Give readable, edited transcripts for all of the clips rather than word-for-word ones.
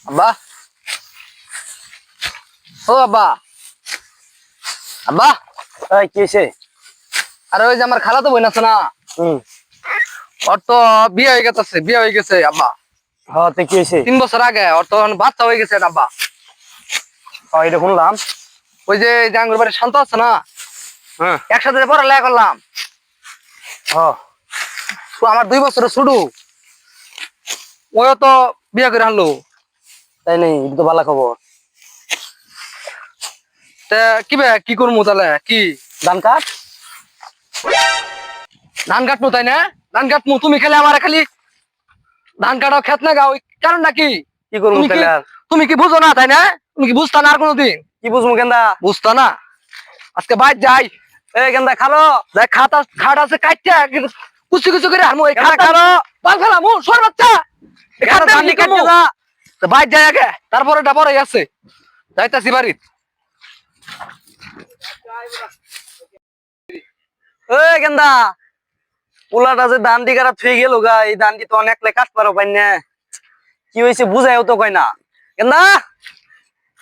আব্বা, ও আব্বা, আব্বা, এই কি হইছে? আরে ওই যে আমার খালাতো বোন আছে না, ওর তো বিয়ে হয়ে গেছে আব্বা। হ্যাঁ, তো কি হইছে? 3 বছর আগে ওর তো বাচ্চা হয়ে গেছে আব্বা। এটা শুনলাম। ওই যে জাঙ্গুর বাড়ির শান্ত আছে না, হ্যাঁ। একসাথে পড়ালেখা করলাম। হ্যাঁ। তো আমার 2 বছরের ছোট, ওও তো বিয়ে করে আনলো। তাই নেই, এটা তো ভালো খবর। তা কি করবো তাহলে? কি ধান কাট। ধান কাটবো তাই না? ধান কাটবো, তুমি খালি আমার খালি ধান কাটাও খেত না গাও, কারণ নাকি কি করবো তাহলে? তুমি কি বুঝো না তাই না? তুমি কি বুঝতা না আর কোনোদিন? কি বুঝবো কেন্দা? বুঝতা না? আজকে বাইর যাই। এই কেন্দা খালো। দেখ খাট আছে কাটটা কুচি কুচি করে হারমো। এই খাট খালো। পাল ফেলামু সর বাচ্চা। এই খাট ধান আমি কাটতে কাটবো। যা। তো বাইর যাই আগে, তারপরে ডাবরই আছে। যাইতাছি বাড়িত। এই কেন্দা, পোলাটা যে ধান দিগারা থুই গেল গা, এই ধানটি তো অনেক কাট পারো পাই না। কি হয়েছে বুঝাইও তো কয় না। কেন্দা,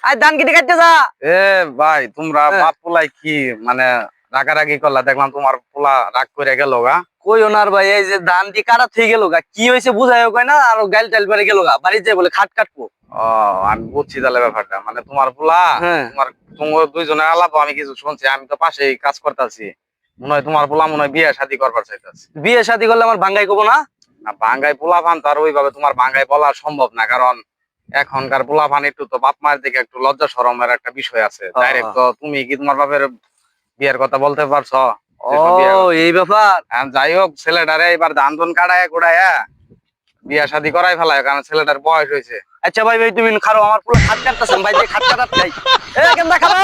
আজ ধান কেটে কাটতে যা। এ ভাই, তোমরা হ্যাঁ। বাপ পোলাই কি মানে রাগারাগি করলা? দেখলাম তোমার পোলা রাগ করে গেল গা। কই ওনার ভাই, এই যে ধান দি কাটা থুই গেল গা, কি হয়েছে বুঝাইও কয় না, আর গাইল টাইল পারে গেল গা, বাড়িতে যাই বলে খাট কাটবো। ও, আমি বুঝছি তাহলে ব্যাপারটা। মানে তোমার পোলা, হ্যাঁ। তোমার দুইজনের আলাপ আমি কিছু শুনছি, আমি তো পাশেই কাজ করতেছি। মনে হয় তোমার পোলা মনে হয় বিয়ে শাদী করবার চাইতেছে। বিয়ে শাদী করলে আমার ভাঙ্গাই কব না। না, বাঙ্গাই পোলা ফান তো আর ওইভাবে তোমার বাঙ্গাই বলা সম্ভব না, কারণ এখনকার পোলা ফান একটু তো বাপ মায়ের দিকে একটু লজ্জা শরমের একটা বিষয় আছে। ডাইরেক্ট তো তুমি কি তোমার বাপের বিয়ের কথা বলতে পারছো? ও, এই ব্যাপার। যাই হোক, ছেলেটারে এবার ধান ধন কাটায় কুড়ায় বিয়া শাদী করাই ফেলায়, কারণ ছেলেটার বয়স হয়েছে। আচ্ছা ভাই, তুমি খারো, আমার পুরো খাট কাটতেছেন ভাই, যে খাট কাটার চাই। এই কেন্দা খারো।